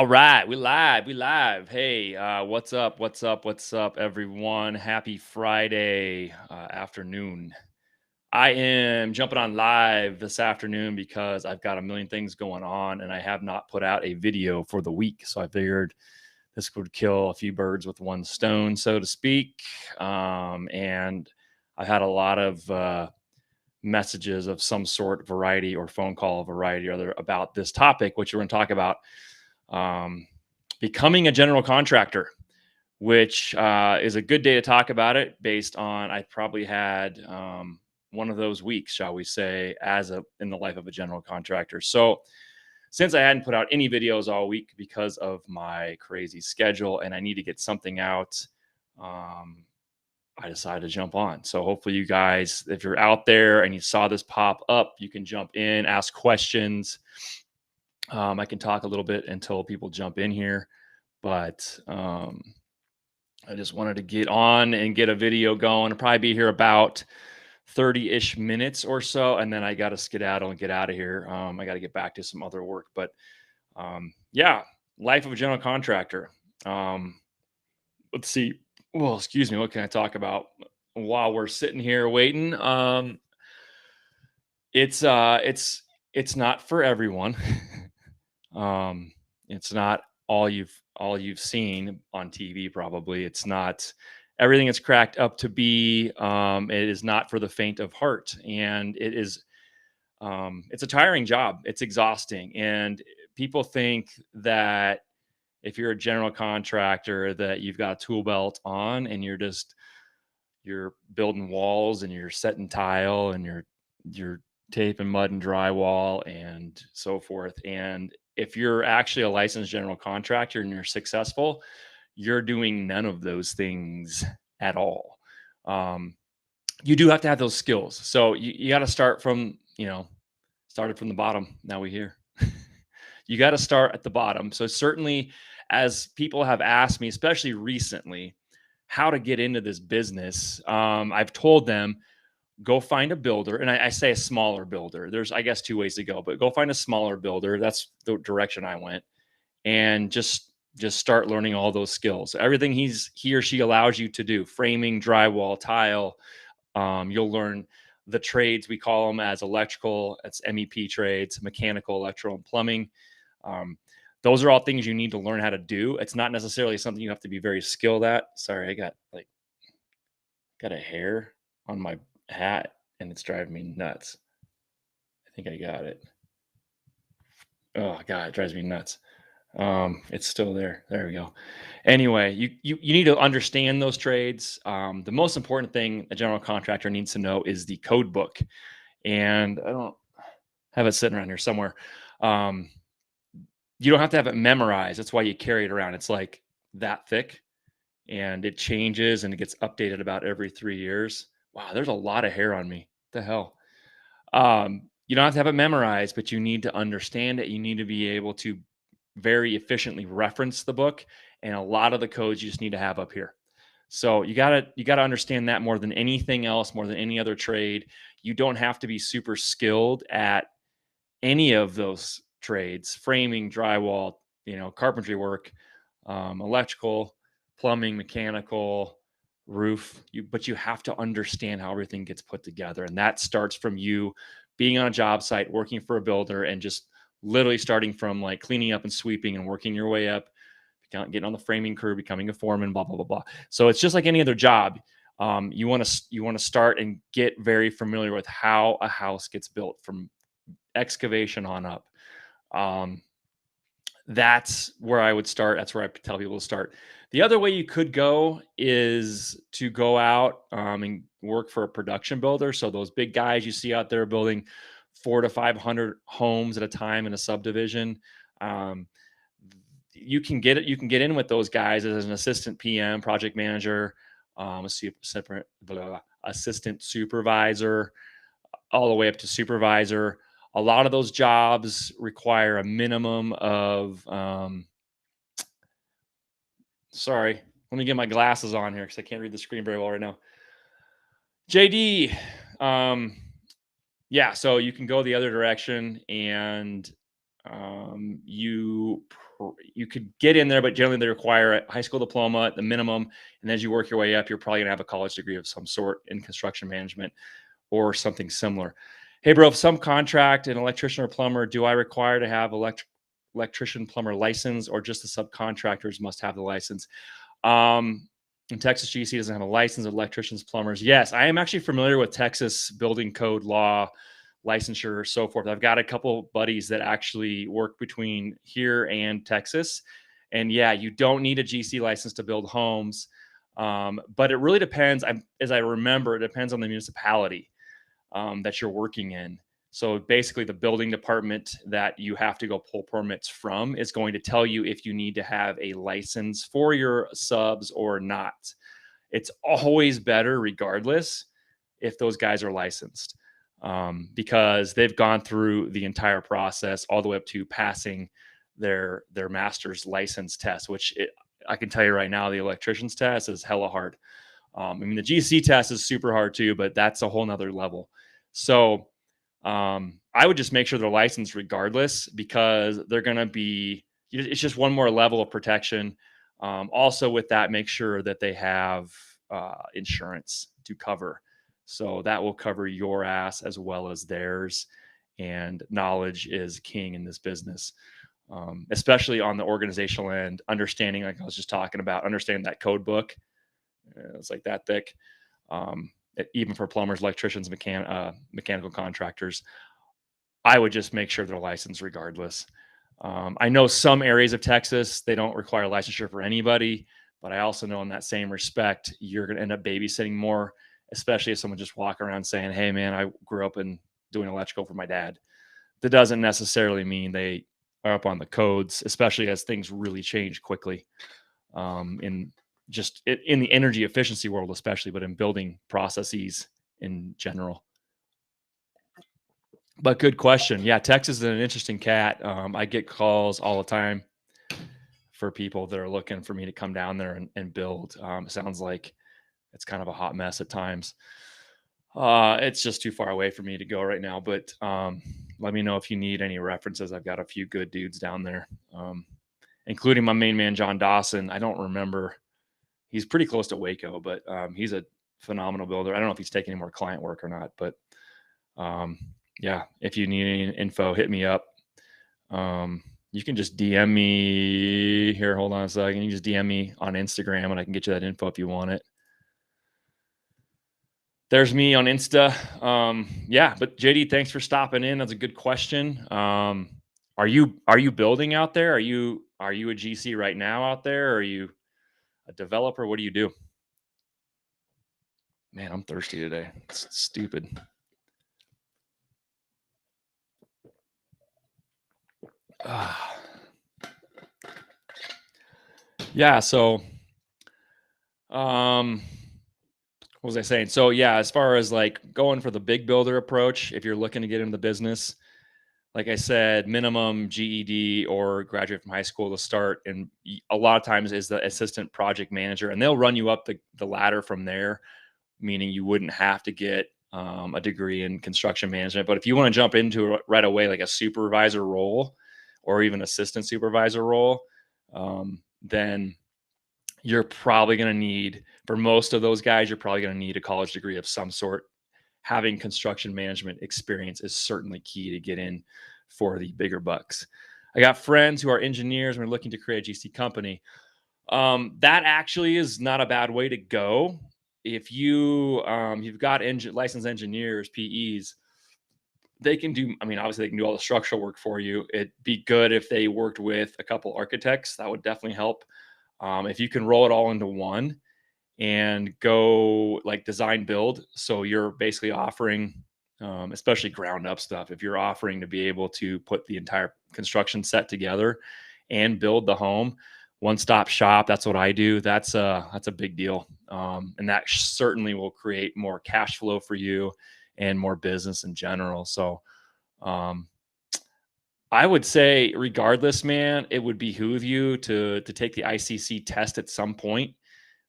All right, we live. Hey, what's up? What's up, everyone? Happy Friday afternoon. I am jumping on live this afternoon because I've got a million things going on and I have not put out a video for the week. So I figured this would kill a few birds with one stone, so to speak. And I had a lot of messages of some sort, variety, or phone call variety or other about this topic, which we're going to talk about. Um, Becoming a general contractor, which is a good day to talk about it based on I probably had one of those weeks, shall we say, as a in the life of a general contractor. So since I hadn't put out any videos all week because of my crazy schedule and I need to get something out, um, I decided to jump on. So hopefully you guys, if you're out there and you saw this pop up, you can jump in, ask questions. I can talk a little bit until people jump in here, but I just wanted to get on and get a video going. I'll probably be here about 30-ish minutes or so, and then I got to skedaddle and get out of here. I got to get back to some other work, but yeah, life of a general contractor. Um, let's see. Well, excuse me. What can I talk about while we're sitting here waiting? It's it's not for everyone. um, it's not all you've seen on TV. Probably it's not everything it's cracked up to be. It is not for the faint of heart, and it is. It's a tiring job. It's exhausting, and people think that if you're a general contractor that you've got a tool belt on and you're building walls and you're setting tile and you're taping mud and drywall and so forth. And if you're actually a licensed general contractor and you're successful, you're doing none of those things at all. Um, you do have to have those skills. So you got to start from, started from the bottom. Now we here. You got to start at the bottom. So certainly, as people have asked me, especially recently, how to get into this business, I've told them go find a builder, and I say a smaller builder. There's, I guess, two ways to go, but go find a smaller builder. That's the direction I went, and just start learning all those skills. Everything he or she allows you to do: framing, drywall, tile. You'll learn the trades we call them as electrical. It's MEP trades, mechanical, electrical, and plumbing. Um, those are all things you need to learn how to do. It's not necessarily something you have to be very skilled at. Sorry, I got a hair on my hat and it's driving me nuts. I think I got it. Oh god, it drives me nuts. It's still there. There we go. Anyway, you need to understand those trades. The most important thing a general contractor needs to know is the code book. And I don't have it sitting around here somewhere. Um, you don't have to have it memorized. That's why you carry it around. It's like that thick and it changes and it gets updated about every 3 years. Wow, there's a lot of hair on me. What the hell? You don't have to have it memorized, but you need to understand it. You need to be able to very efficiently reference the book, and a lot of the codes you just need to have up here. So you gotta understand that more than anything else, more than any other trade. You don't have to be super skilled at any of those trades: framing, drywall, carpentry work, electrical, plumbing, mechanical, roof. But you have to understand how everything gets put together. And that starts from you being on a job site, working for a builder, and just literally starting from like cleaning up and sweeping and working your way up, getting on the framing crew, becoming a foreman, blah, blah, blah, blah. So it's just like any other job. You want to start and get very familiar with how a house gets built from excavation on up. Um, that's where I would start. That's where I tell people to start. The other way you could go is to go out and work for a production builder. So those big guys you see out there building 400 to 500 homes at a time in a subdivision. Um, you can get it. You can get in with those guys as an assistant PM, project manager, separate assistant supervisor, all the way up to supervisor. A lot of those jobs require a minimum of sorry, let me get my glasses on here because I can't read the screen very well right now. JD, yeah, so you can go the other direction and You could get in there, but generally they require a high school diploma at the minimum. And as you work your way up, you're probably gonna have a college degree of some sort in construction management or something similar. Hey, bro, if some contract an electrician or plumber, do I require to have electrician plumber license, or just the subcontractors must have the license? Um, in Texas, GC doesn't have a license of electricians, plumbers. Yes, I am actually familiar with Texas building code law, licensure, so forth. I've got a couple buddies that actually work between here and Texas. And yeah, you don't need a GC license to build homes. But it really depends. As I remember, it depends on the municipality that you're working in. So basically, the building department that you have to go pull permits from is going to tell you if you need to have a license for your subs or not. It's always better, regardless, if those guys are licensed, because they've gone through the entire process all the way up to passing their master's license test, which I can tell you right now, the electrician's test is hella hard. I mean, the GC test is super hard too, but that's a whole nother level. So I would just make sure they're licensed regardless, because they're going to be, it's just one more level of protection. Also, with that, make sure that they have insurance to cover. So that will cover your ass as well as theirs. And knowledge is king in this business, especially on the organizational end. Understanding, like I was just talking about, understanding that code book. It's like that thick. Even for plumbers, electricians, mechanical contractors, I would just make sure they're licensed regardless. I know some areas of Texas, they don't require licensure for anybody, but I also know in that same respect, you're going to end up babysitting more, especially if someone just walk around saying, hey man, I grew up in doing electrical for my dad. That doesn't necessarily mean they are up on the codes, especially as things really change quickly. In in the energy efficiency world, especially, but in building processes in general. But good question. Yeah, Texas is an interesting cat. I get calls all the time for people that are looking for me to come down there and build. It sounds like it's kind of a hot mess at times. It's just too far away for me to go right now. But let me know if you need any references. I've got a few good dudes down there, including my main man, John Dawson. I don't remember. He's pretty close to Waco, but he's a phenomenal builder. I don't know if he's taking any more client work or not, but yeah, if you need any info, hit me up. You can just DM me here. Hold on a second. You just DM me on Instagram and I can get you that info if you want it. There's me on Insta. Yeah, but JD, thanks for stopping in. That's a good question. Are you building out there? Are you a GC right now out there? Or are you a developer? What do you do? Man, I'm thirsty today. It's stupid. Yeah. So, what was I saying? So yeah, as far as like going for the big builder approach, if you're looking to get into the business, like I said, minimum GED or graduate from high school to start. And a lot of times is the assistant project manager, and they'll run you up the ladder from there, meaning you wouldn't have to get a degree in construction management. But if you want to jump into it right away, like a supervisor role or even assistant supervisor role, then you're probably going to need, for most of those guys, you're probably going to need a college degree of some sort. Having construction management experience is certainly key to get in for the bigger bucks. I got friends who are engineers and are looking to create a GC company. That actually is not a bad way to go. If you've got licensed engineers, PEs, they can do, I mean, obviously they can do all the structural work for you. It'd be good if they worked with a couple architects. That would definitely help. If you can roll it all into one and go like design build. So you're basically offering, especially ground up stuff. If you're offering to be able to put the entire construction set together and build the home, one-stop shop. That's what I do. That's a big deal. And that certainly will create more cash flow for you and more business in general. So, I would say regardless, man, it would behoove you to take the ICC test at some point,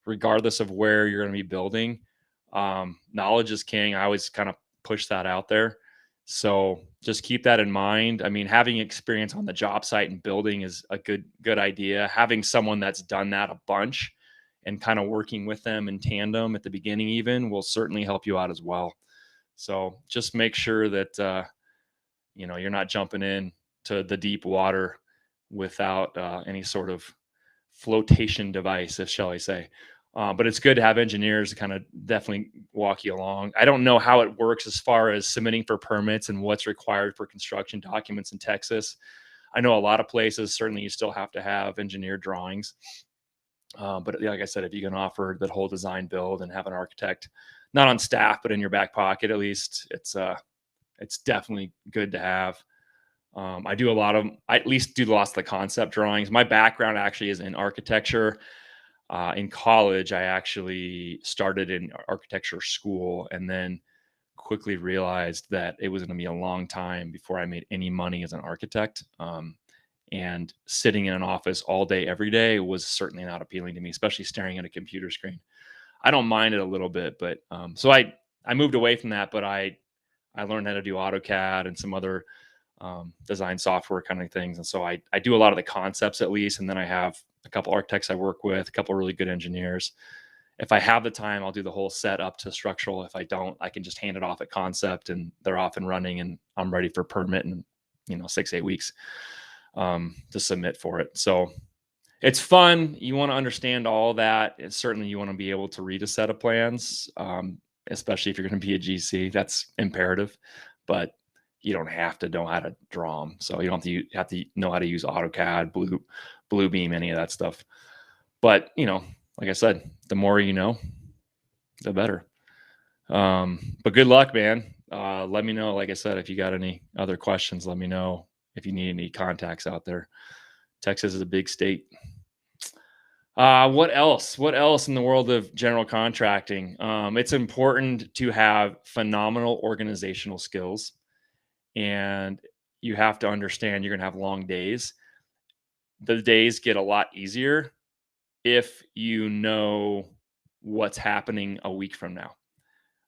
regardless of where you're going to be building. Knowledge is king. I always kind of push that out there. So just keep that in mind. I mean, having experience on the job site and building is a good idea. Having someone that's done that a bunch and kind of working with them in tandem at the beginning even will certainly help you out as well. So just make sure that you're not jumping in to the deep water without any sort of flotation device, if shall I say. But it's good to have engineers to kind of definitely walk you along. I don't know how it works as far as submitting for permits and what's required for construction documents in Texas. I know a lot of places, certainly you still have to have engineer drawings. But like I said, if you can offer that whole design build and have an architect, not on staff, but in your back pocket, at least it's definitely good to have. I at least do lots of the concept drawings. My background actually is in architecture. In college, I actually started in architecture school and then quickly realized that it was going to be a long time before I made any money as an architect. And sitting in an office all day, every day was certainly not appealing to me, especially staring at a computer screen. I don't mind it a little bit, but so I moved away from that, but I learned how to do AutoCAD and some other design software kind of things. And so I do a lot of the concepts at least. And then I have a couple architects I work with, a couple really good engineers. If I have the time, I'll do the whole set up to structural. If I don't, I can just hand it off at concept and they're off and running and I'm ready for permit in, 6-8 weeks to submit for it. So it's fun. You want to understand all that. And certainly you want to be able to read a set of plans, especially if you're going to be a GC. That's imperative. But you don't have to know how to draw them. So you don't have to know how to use AutoCAD, Bluebeam, any of that stuff. But, like I said, the more you know, the better. But good luck, man. Let me know, like I said, if you got any other questions, let me know if you need any contacts out there. Texas is a big state. What else? What else in the world of general contracting? It's important to have phenomenal organizational skills. And you have to understand you're going to have long days. The days get a lot easier if you know what's happening a week from now,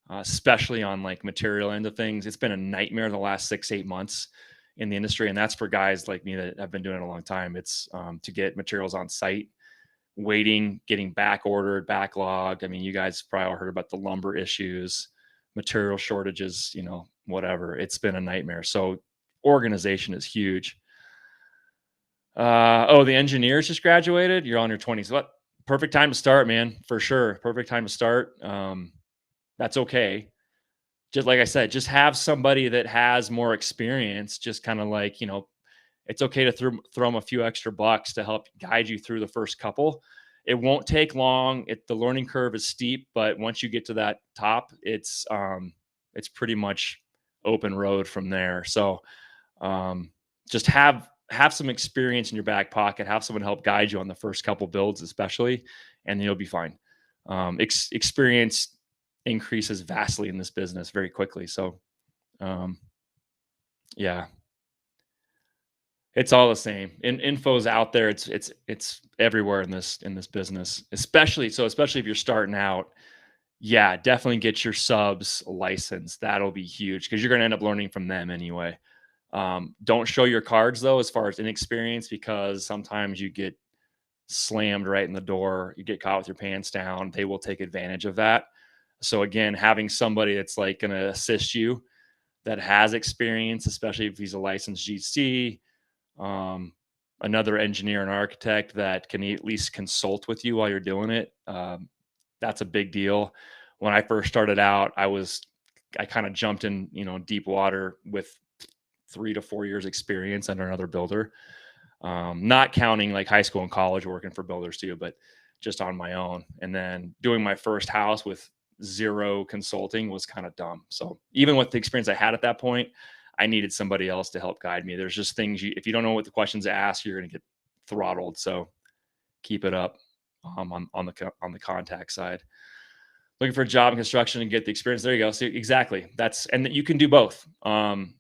especially on like material end of things. It's been a nightmare the last 6-8 months in the industry. And that's for guys like me that have been doing it a long time. It's to get materials on site, waiting, getting back ordered, backlog. I mean, you guys probably all heard about the lumber issues, material shortages, whatever. It's been a nightmare. So organization is huge. The engineers just graduated. You're on your 20s. What? Perfect time to start, man, for sure. Perfect time to start. That's okay. Just like I said, just have somebody that has more experience, just kind of like, it's okay to throw them a few extra bucks to help guide you through the first couple. It won't take long. The learning curve is steep, but once you get to that top, it's pretty much open road from there. So just have some experience in your back pocket, have someone help guide you on the first couple builds, especially, and then you'll be fine. Experience increases vastly in this business very quickly. So, yeah, it's all the same. Info's out there. It's everywhere in this business, especially if you're starting out. Yeah, definitely get your subs licensed. That'll be huge because you're going to end up learning from them anyway. Don't show your cards though, as far as inexperience, because sometimes you get slammed right in the door. You get caught with your pants down. They will take advantage of that. So again, having somebody that's like going to assist you that has experience, especially if he's a licensed GC, another engineer and architect that can at least consult with you while you're doing it. That's a big deal. When I first started out, I kind of jumped in, deep water with 3 to 4 years experience under another builder. Not counting like high school and college working for builders too, but just on my own. And then doing my first house with zero consulting was kind of dumb. So even with the experience I had at that point, I needed somebody else to help guide me. There's just things if you don't know what the questions to ask, you're going to get throttled. So keep it up on the contact side. Looking for a job in construction and get the experience. There you go. See, exactly. And you can do both.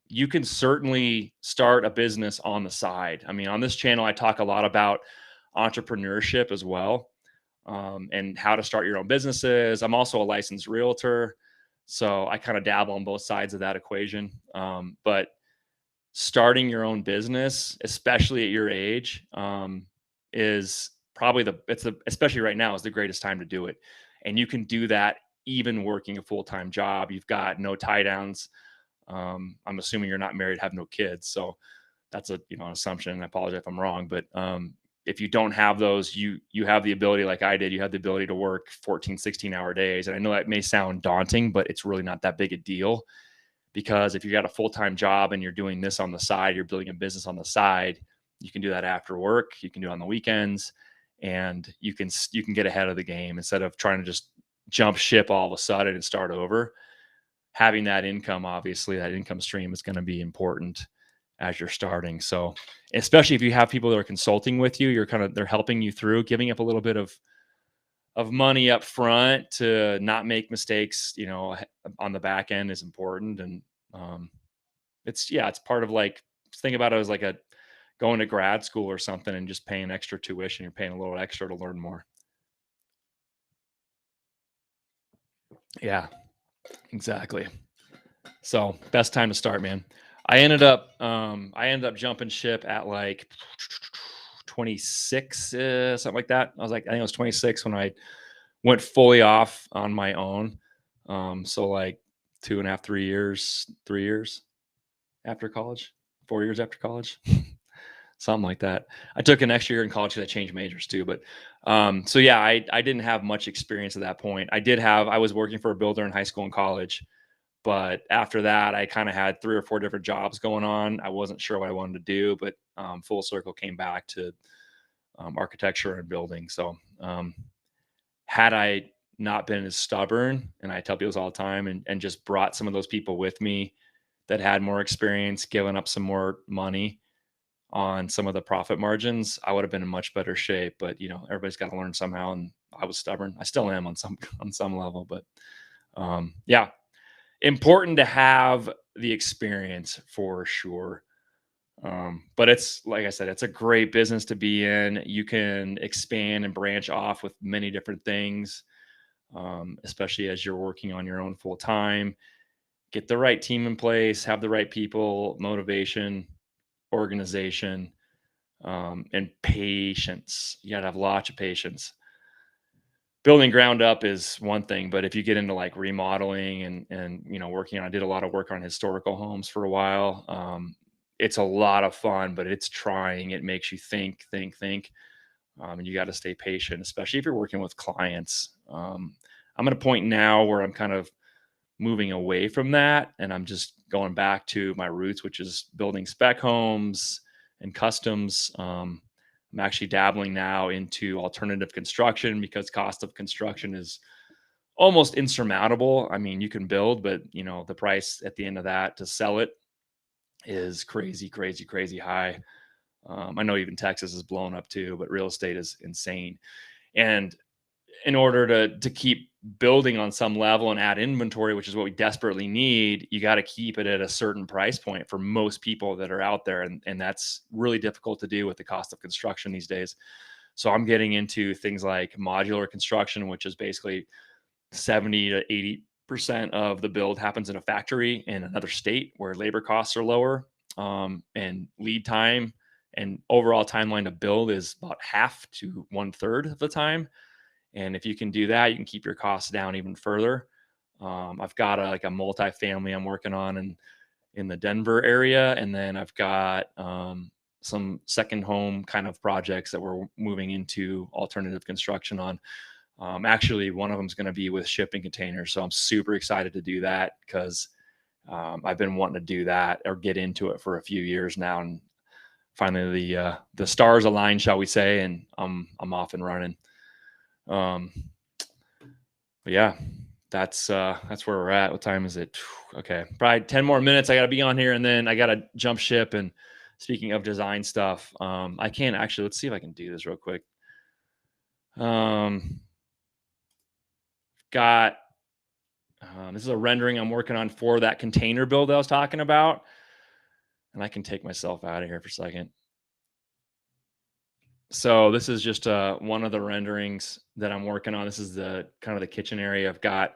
You can certainly start a business on the side. I mean, on this channel, I talk a lot about entrepreneurship as well, and how to start your own businesses. I'm also a licensed realtor. So I kind of dabble on both sides of that equation. But starting your own business, especially at your age, is probably especially right now is the greatest time to do it. And you can do that even working a full-time job. You've got no tie downs. I'm assuming you're not married, have no kids. So that's an assumption. I apologize if I'm wrong, but if you don't have those, you have the ability, like I did, you have the ability to work 14, 16-hour days. And I know that may sound daunting, but it's really not that big a deal, because if you got a full-time job and you're doing this on the side, you're building a business on the side, you can do that after work, you can do it on the weekends, and you can get ahead of the game instead of trying to just jump ship all of a sudden and start over. Having that income, obviously, that income stream is going to be important as you're starting. So, especially if you have people that are consulting with you, they're helping you through, giving up a little bit of money up front to not make mistakes, on the back end is important. And um, it's part of, like, think about it as like a going to grad school or something and just paying extra tuition. You're paying a little extra to learn more. Yeah, exactly. So best time to start, man. I ended up jumping ship at like 26, something like that. I think I was 26 when I went fully off on my own. So like 2.5, 3 years, 3 years after college, 4 years after college, something like that. I took an extra year in college because I changed majors too. But so yeah, I didn't have much experience at that point. I was working for a builder in high school and college, but after that, I kind of had 3 or 4 different jobs going on. I wasn't sure what I wanted to do, but full circle came back to architecture and building. So had I not been as stubborn, and I tell people this all the time, and just brought some of those people with me that had more experience, given up some more money on some of the profit margins, I would have been in much better shape. But everybody's got to learn somehow, and I was stubborn. I still am on some on some level, but yeah, important to have the experience for sure. But it's like I said, it's a great business to be in. You can expand and branch off with many different things, especially as you're working on your own full time. Get the right team in place, have the right people, motivation, organization, and patience. You got to have lots of patience. Building ground up is one thing, but if you get into like remodeling and working on, I did a lot of work on historical homes for a while. It's a lot of fun, but it's trying. It makes you think, and you got to stay patient, especially if you're working with clients. I'm at a point now where I'm kind of moving away from that, and I'm just going back to my roots, which is building spec homes and customs. I'm actually dabbling now into alternative construction because cost of construction is almost insurmountable. I mean, you can build, but the price at the end of that to sell it is crazy, crazy, crazy high. I know even Texas is blowing up too, but real estate is insane. And in order to keep building on some level and add inventory, which is what we desperately need, you got to keep it at a certain price point for most people that are out there. And that's really difficult to do with the cost of construction these days. So I'm getting into things like modular construction, which is basically 70 to 80% of the build happens in a factory in another state where labor costs are lower, and lead time and overall timeline to build is about half to one third of the time. And if you can do that, you can keep your costs down even further. I've got like a multi-family I'm working on in the Denver area, and then I've got some second home kind of projects that we're moving into alternative construction on. Actually, one of them is going to be with shipping containers, so I'm super excited to do that because I've been wanting to do that or get into it for a few years now, and finally the stars align, shall we say, and I'm off and running. Um, but yeah, that's where we're at. What time is it? Okay, probably 10 more minutes. I got to be on here, and then I got to jump ship. And speaking of design stuff, I can actually, let's see if I can do this real quick. Got this is a rendering I'm working on for that container build I was talking about, and I can take myself out of here for a second. So this is just one of the renderings that I'm working on. This is the kind of the kitchen area. I've got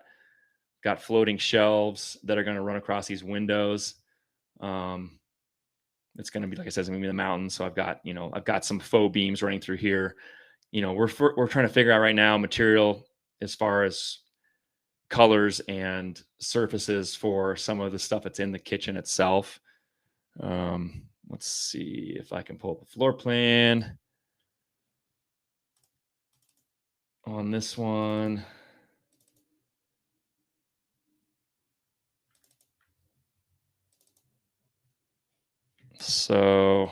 got floating shelves that are going to run across these windows. Um, it's going to be, like I said, it's going to be the mountain. So I've got some faux beams running through here. We're trying to figure out right now material as far as colors and surfaces for some of the stuff that's in the kitchen itself. Let's see if I can pull up a floor plan on this one. So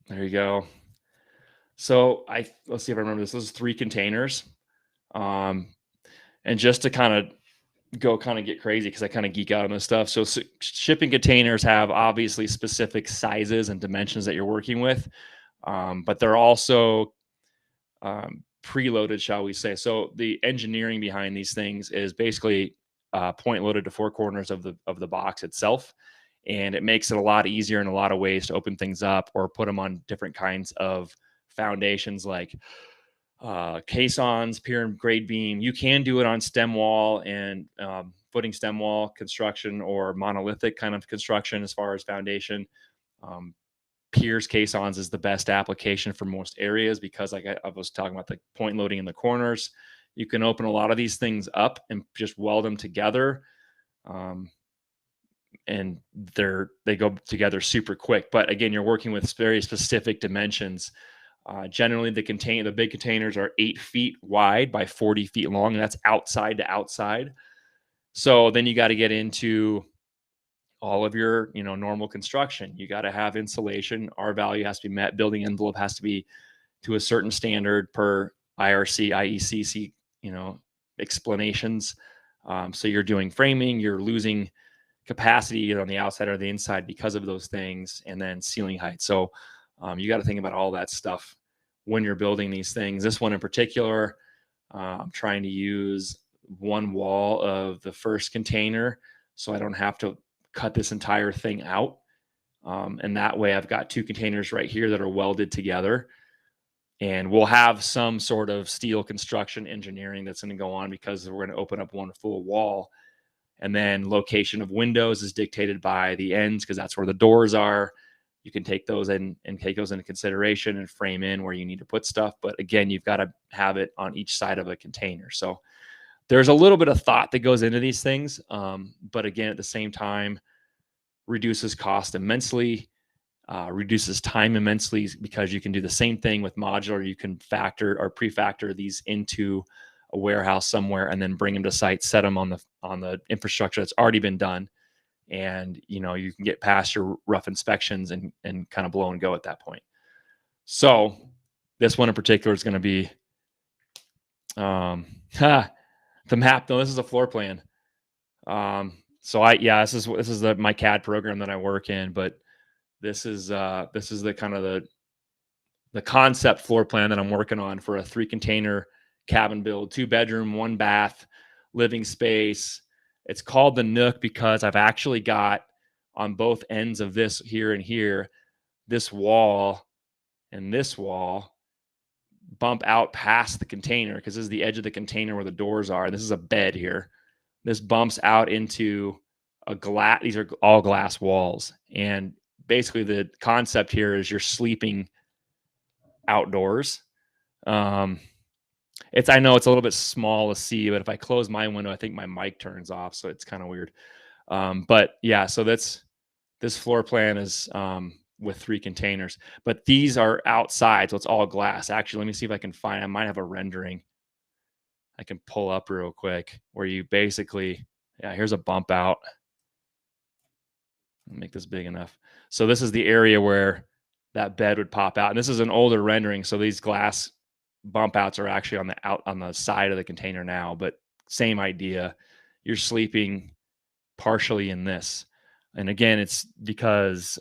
there you go. So let's see if I remember this. This is 3 containers. Um, and just to kind of get crazy because I kind of geek out on this stuff. So shipping containers have obviously specific sizes and dimensions that you're working with, but they're also preloaded, shall we say. So the engineering behind these things is basically point loaded to 4 corners of the box itself, and it makes it a lot easier in a lot of ways to open things up or put them on different kinds of foundations like caissons, pier and grade beam. You can do it on stem wall and footing stem wall construction or monolithic kind of construction as far as foundation. Um, Piers caissons is the best application for most areas because, like I was talking about, the point loading in the corners. You can open a lot of these things up and just weld them together. Um, and they go together super quick. But again, you're working with very specific dimensions. Generally, the big containers are 8 feet wide by 40 feet long, and that's outside to outside. So then you got to get into all of your normal construction. You got to have insulation. R value has to be met. Building envelope has to be to a certain standard per IRC, IECC, explanations. So you're doing framing, you're losing capacity either on the outside or the inside because of those things, and then ceiling height. So you got to think about all that stuff when you're building these things. This one in particular, I'm trying to use one wall of the first container so I don't have to cut this entire thing out. And that way I've got 2 containers right here that are welded together. And we'll have some sort of steel construction engineering that's going to go on because we're going to open up one full wall. And then location of windows is dictated by the ends because that's where the doors are. You can take those in and take those into consideration and frame in where you need to put stuff. But again, you've got to have it on each side of a container. So there's a little bit of thought that goes into these things. But again, at the same time, reduces cost immensely, reduces time immensely because you can do the same thing with modular. You can factor or pre-factor these into a warehouse somewhere and then bring them to site, set them on the infrastructure that's already been done. And you can get past your rough inspections and kind of blow and go at that point. So this one in particular is going to be the map. Though this is a floor plan. So this is my CAD program that I work in, but this is the kind of the concept floor plan that I'm working on for a 3-container cabin build, 2-bedroom, 1-bath, living space. It's called the Nook because I've actually got on both ends of this here and here, this wall and this wall bump out past the container because this is the edge of the container where the doors are. This is a bed here. This bumps out into a glass. These are all glass walls. And basically the concept here is you're sleeping outdoors. I know it's a little bit small to see, but if I close my window, I think my mic turns off. So it's kind of weird. But yeah, so this floor plan is with 3 containers, but these are outside. So it's all glass. Actually, let me see if I might have a rendering I can pull up real quick where you basically, here's a bump out. Make this big enough. So this is the area where that bed would pop out. And this is an older rendering. So these glass bump outs are actually on the side of the container now, but same idea. You're sleeping partially in this. And again, it's because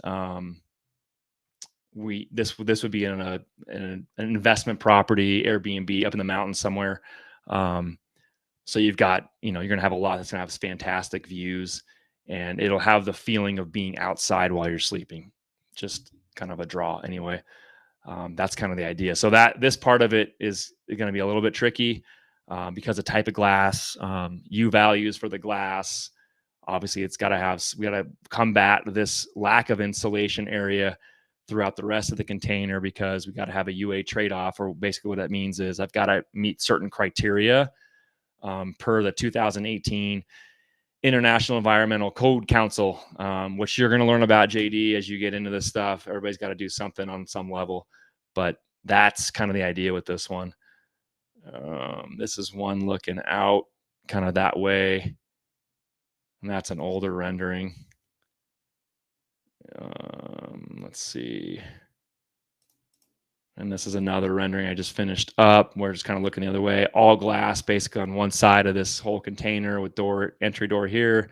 this would be in an investment property, Airbnb up in the mountains somewhere. So you've got, you're going to have a lot that's going to have fantastic views, and it'll have the feeling of being outside while you're sleeping. Just kind of a draw anyway. That's kind of the idea. So that this part of it is going to be a little bit tricky because of type of glass, U values for the glass. Obviously, it's got to have, we got to combat this lack of insulation area throughout the rest of the container because we got to have a UA trade-off. Or basically what that means is I've got to meet certain criteria per the 2018 International Environmental Code Council, which you're going to learn about, JD, as you get into this stuff. Everybody's got to do something on some level, but that's kind of the idea with this one. This is one looking out kind of that way, and that's an older rendering. Let's see. And this is another rendering I just finished up. We're just kind of looking the other way. All glass basically on one side of this whole container with entry door here.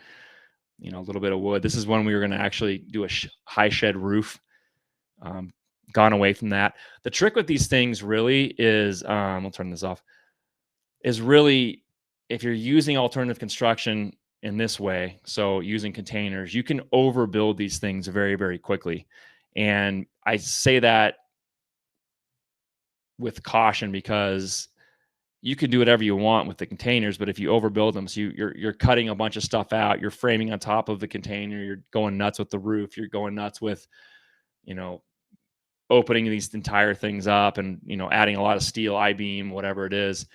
A little bit of wood. This is when we were going to actually do a high shed roof. Gone away from that. The trick with these things really is, we'll turn this off, is really if you're using alternative construction in this way, so using containers, you can overbuild these things very, very quickly. And I say that with caution because you can do whatever you want with the containers, but if you overbuild them, so you're cutting a bunch of stuff out, you're framing on top of the container, you're going nuts with the roof, you're going nuts with, opening these entire things up and, adding a lot of steel, I-beam, whatever it is,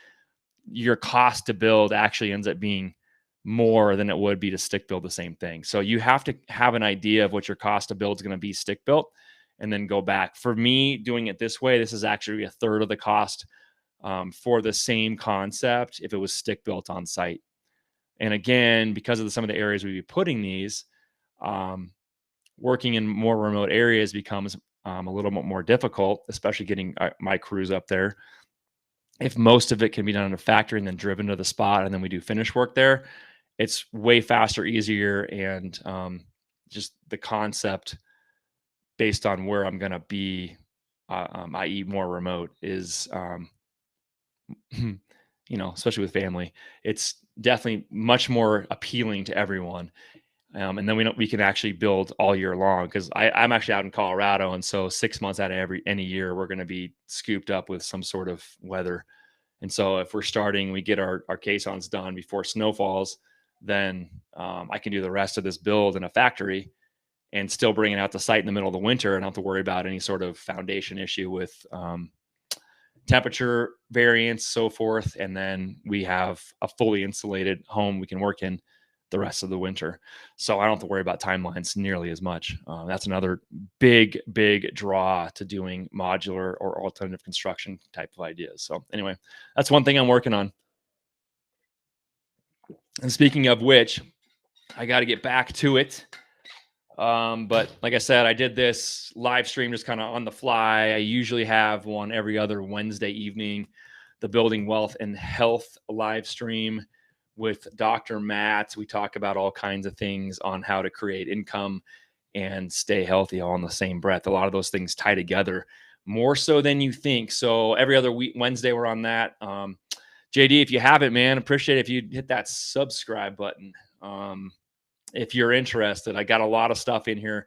your cost to build actually ends up being more than it would be to stick build the same thing. So you have to have an idea of what your cost to build is going to be stick built and then go back. For me, doing it this way, this is actually a third of the cost for the same concept if it was stick built on site. And again, because of some of the areas we'd be putting these, working in more remote areas becomes a little bit more difficult, especially getting my crews up there. If most of it can be done in a factory and then driven to the spot and then we do finish work there, it's way faster, easier, and just the concept based on where I'm going to be, i.e. more remote, is, especially with family, it's definitely much more appealing to everyone. And then we can actually build all year long because I'm actually out in Colorado. And so 6 months out of any year, we're going to be scooped up with some sort of weather. And so if we're starting, we get our caissons done before snow falls, then I can do the rest of this build in a factory and still bring it out to site in the middle of the winter and not have to worry about any sort of foundation issue with temperature variance, so forth. And then we have a fully insulated home we can work in the rest of the winter. So I don't have to worry about timelines nearly as much. That's another big draw to doing modular or alternative construction type of ideas. So anyway, that's one thing I'm working on. And speaking of which, I got to get back to it. But like I said, I did this live stream just kind of on the fly. I usually have one every other Wednesday evening, the Building Wealth and Health live stream with Dr. Matt. We talk about all kinds of things on how to create income and stay healthy all in the same breath. A lot of those things tie together more so than you think. So every other Wednesday, we're on that. JD, if you haven't, man, appreciate it if you hit that subscribe button. If you're interested, I got a lot of stuff in here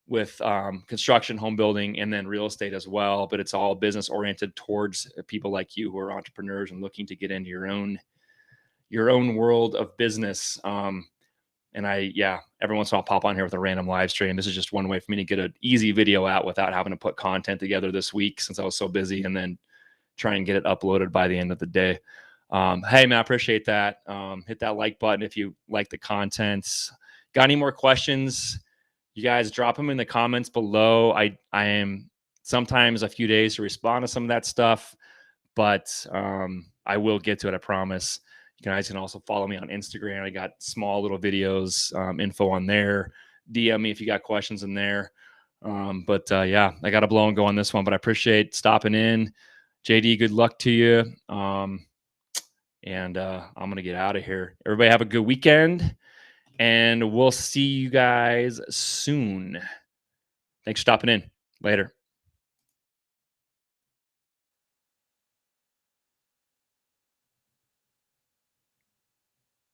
with construction, home building, and then real estate as well. But it's all business oriented towards people like you who are entrepreneurs and looking to get into your own world of business. And every once in a while I'll pop on here with a random live stream. This is just one way for me to get an easy video out without having to put content together this week since I was so busy, and then try and get it uploaded by the end of the day. Hey man, I appreciate that. Hit that like button if you like the contents. Got any more questions? You guys drop them in the comments below. I am sometimes a few days to respond to some of that stuff, but I will get to it, I promise. You guys can also follow me on Instagram. I got small little videos, info on there. DM me if you got questions in there. I got to blow and go on this one, but I appreciate stopping in. JD, good luck to you. I'm going to get out of here. Everybody have a good weekend, and we'll see you guys soon. Thanks for stopping in. Later.